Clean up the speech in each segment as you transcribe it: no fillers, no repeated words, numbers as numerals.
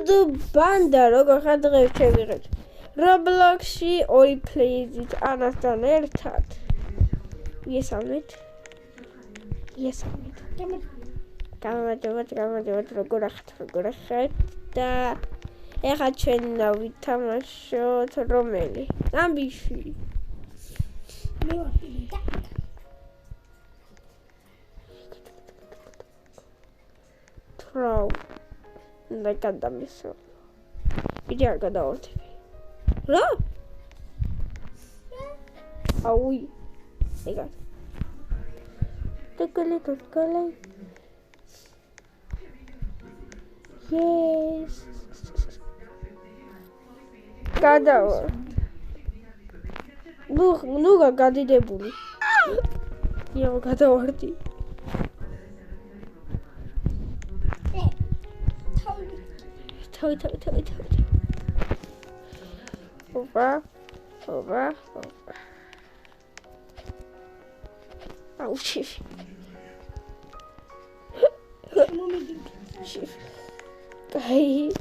Voodoo Banda როგორ ხარ დღეს შევიღეთ Roblox-ში 2 player-ით ანასთან ერთად იესალმეთ გამარჯობათ როგორ ახართ და ეხლა ჩვენ ვითამაშოთ რომელი ამბიშვილი მე ვარ და Throw. და გადამისვა. იგი არ გადავართები. რა? აუი. ეგა. ტკელი. Yes. გადავარ. ნუ გადიდებული. იო გადავარდი. Thôi. Opa. Au, shit. Shit. Hey.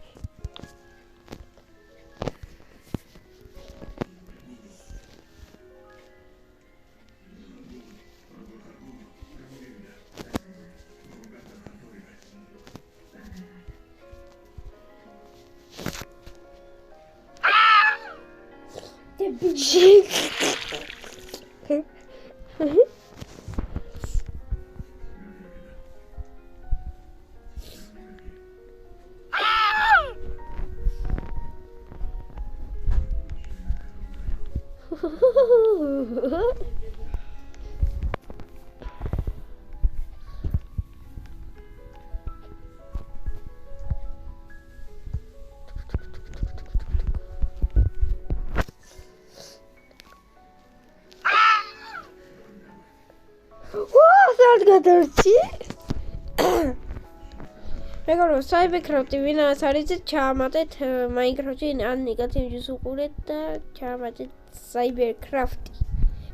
მეგობრებო, Cybercraft-ი ვინაც არის ჩაამატეთ Minecraft-ში ან ნეგატივს უყურეთ და ჩაამატეთ Cybercraft-ი.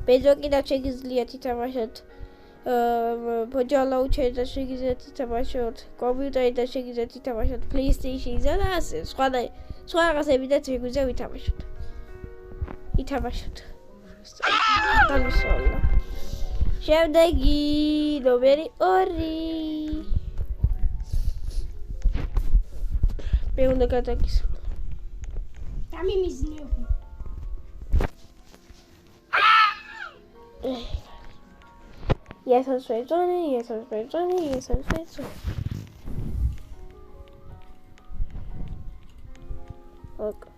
ბეზოკიდან შეგიძლიათ ითამაშოთ ბოჯალაუჩერს და შეგიძლიათ ითამაშოთ კომპიუტერით და შეგიძლიათ ითამაშოთ PlayStation-ზე და ასე სხვა რაღაცებიდანაც შეგვიძლია ვითამაშოთ. დამისვლა. შემდეგი ნომერი 2. მე უნდა გადაგისვლა. დამიმიზნეო. Yes, Johnny. Okay.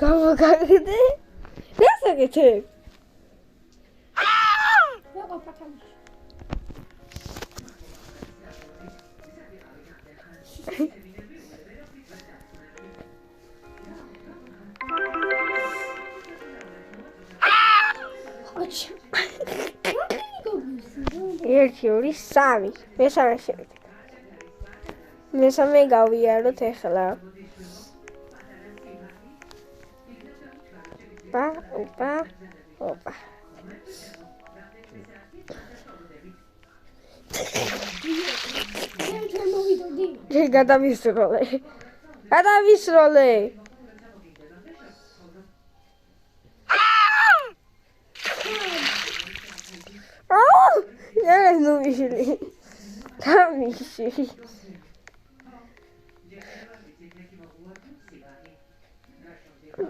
Come on, that's a good tip. Erki Sami. Mesame გავიაროთ ახლა. Opa. გადავისროლე. ნუ ვიშლი. გამიში.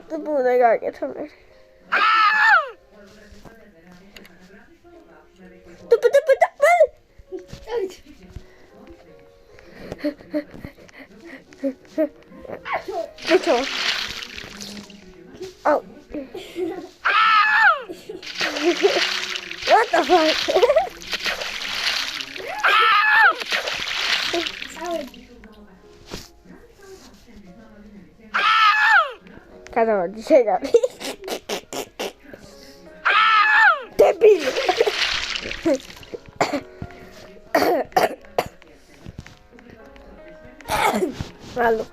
თუ უნდა გაკეთო მე. Oh. What the fuck? Cada llega. Débil. Malo.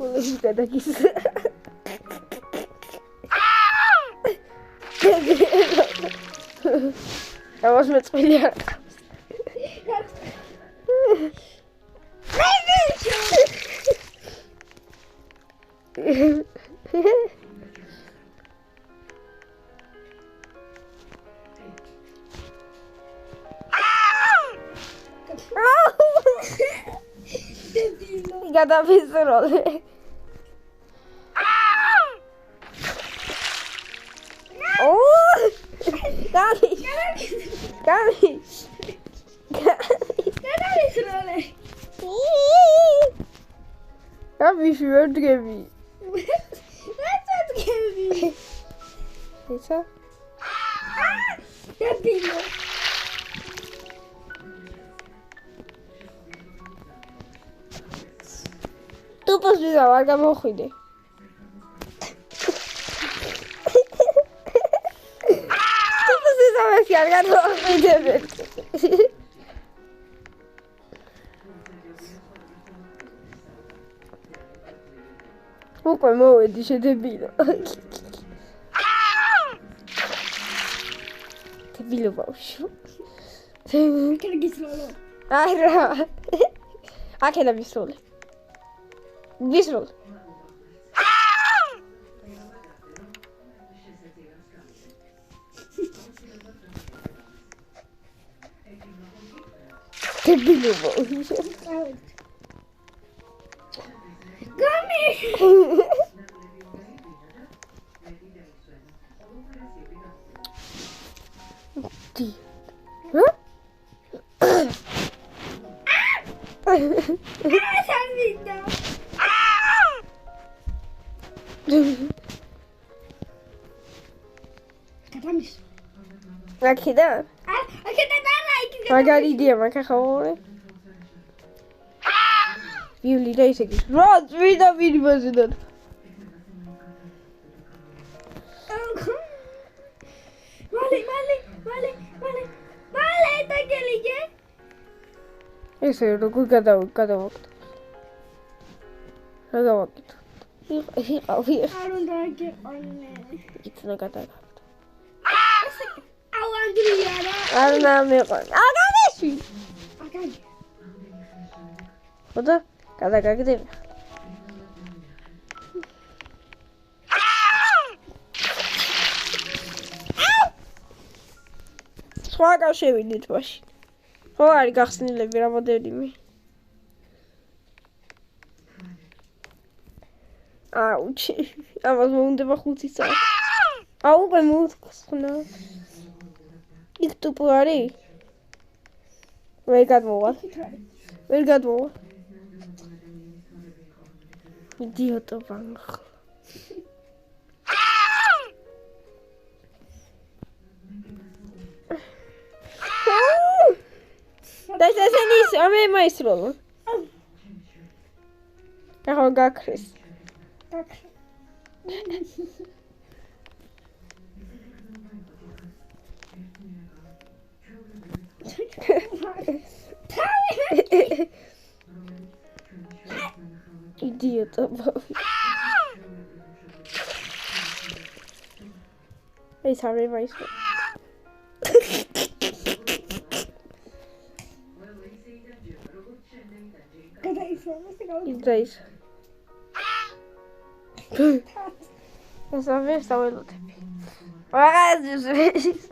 Ულის გადაგის. Avos მეწყილი არ ყავს. გადავიზროლე. Gabi! Gabi, schwört Gabi. Was Gabi? Bitte? Gabi. Tu poți vizua, varga mă uide. Tu poți vizua, mă fi arga mă uide. Uite, mă uite, ce debilă. Debilă, baușu. Quero que isso não. Ai, ra. Aquela visole. Visrol. Debilă, baușu. Gabi. Di. Hã? Sabida. Katamis. Aqui dá. Aqui tá like. Margarida, marca favore. Viuli dai sei. Rod, vida vidi bazıdan. Vale, tá que liguei. Esse é o que cada volta. Cada volta. Arun da que olha. Gitsin o kadar. Alandriara. Anlamıyorum. Arkadaşım. Akan. O da kadar gidiyor. სხვა გავშევიდით მაშინ. ხო არის გახსნილები რამოდენიმე. აუჩი. ამას მოუნდება 5 საათი. აუ, უკვე მოუხსნა. იქ ტუპო არის? ვერ გადმოვალ. იდიოტო ბანხ. Dai să se nis, am mai srolo. Aha, gakris. Tak. Idiota. Ei, sabe mais. Kada isso, você não. Isso. Essa vez está muito tempo. Várias vezes.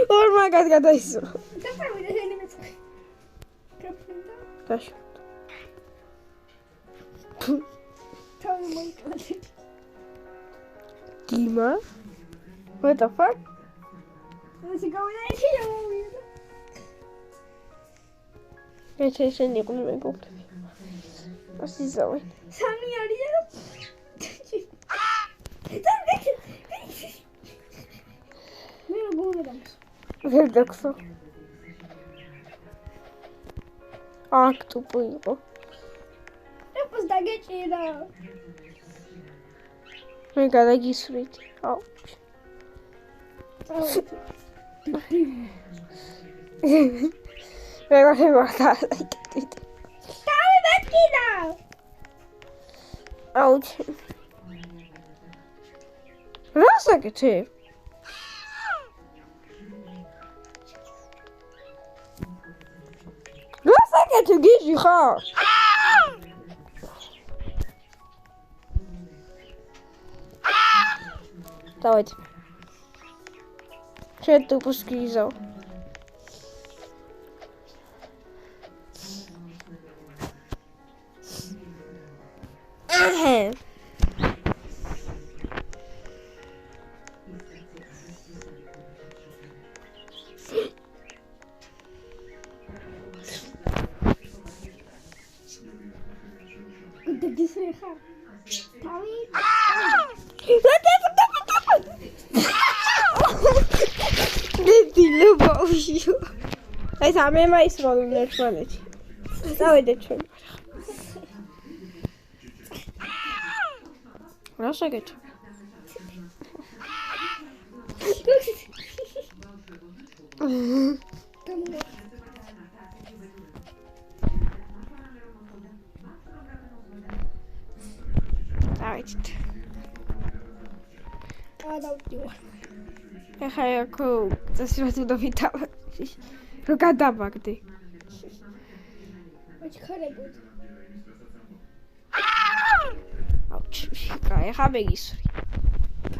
Oh my god, cadê isso? Você sabe, deixa ele me sair. Tá chato. Tá muito. Dima? What the fuck? Você gosta de tiro. Esse nem como me compra. Assim são. Sami arıyor. Ne bu neden? Verdakso. Aktu puyuko. Depois da geçira. Me cada gisrit. Ouch. მე მართა. დავი მეთქიდა. აუჩი. რასაკეთე? რასაკეთე გიჟი ხარ? დავით. შენ თუ პუსკიზო. აჰა. გიძრე ხარ. დავი. დილო ბავშვი. ეს ამე მაის როლი ერთმანეთი. დავიდეთ ჩვენ. რასაკეთე? დავით. დავდივარ. ეხლა აქო წესრიგად ვითავე. რო გადაბაგდე. აჩქარებოდ. აუჩი, კაი, ეხლა მეგისვრი.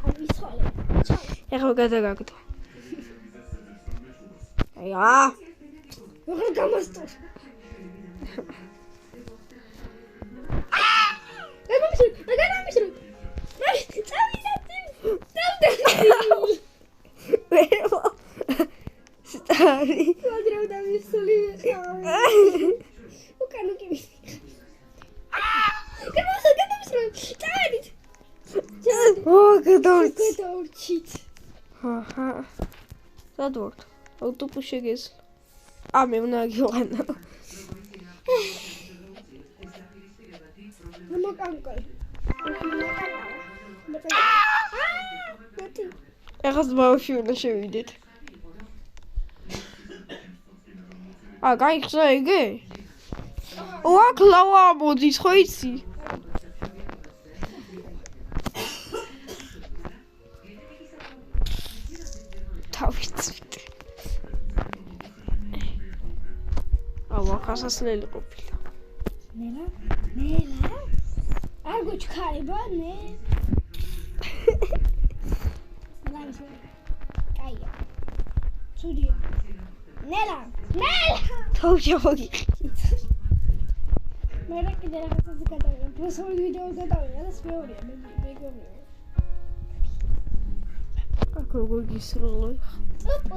ავისხალე. ეხლა გადაგაგდო. აია. როგორ გამოსწორ. გამომიშრო. სტარი. ვადრევ დავისული. უკანო კი. გამომიშრო. წავედით. გადავრჩით. აჰა. სადვართ? ავტობუსში გესლა. ამე უნდა გიყვანა. მოკანკოლ. ეხლა ბავშვი უნდა შევიდეთ. გაიხსნა იგი? აქ ლავა მოდის, ხო იცი? თავიცით. ახასასლელი ყოფილა. ნელა? არ გოჩქარება, ნე. კაია. ცუდია. ნელა! თავშოგი. მე რა კიდე რაღაცას გადავიღე. პროსოლ ვიდეო გადავიღე და მეორეა მეგობრებო. აქ როგორ გისროლო?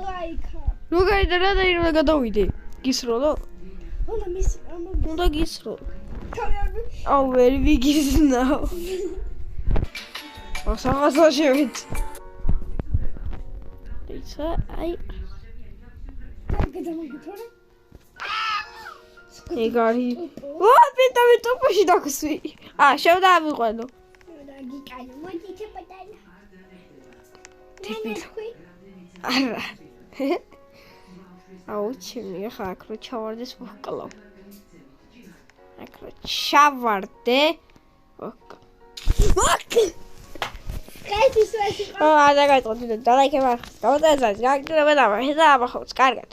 ლაიქა. როგორ და რა გადავიდე? გისროლო? უნდა გისროლო. აუ ვერ ვიგიზნაო. ასაღასა შევით. ისა აი ეგარი. ვა პიტავი ტოპში დაგსვი. შევდა ავიყვანო. გიკაი მოდი ჩაპატანა. ტიპი. არა. აუჩიმი ხა აქ რო ჩავარდეს მოკლავ. აქ რო ჩავარდე. კაითი სვესი. და გაიწოდეთ და ლაიქი მარხს. გამოდაძალეთ. გაგიბრება და ახლა ახლა კარგად.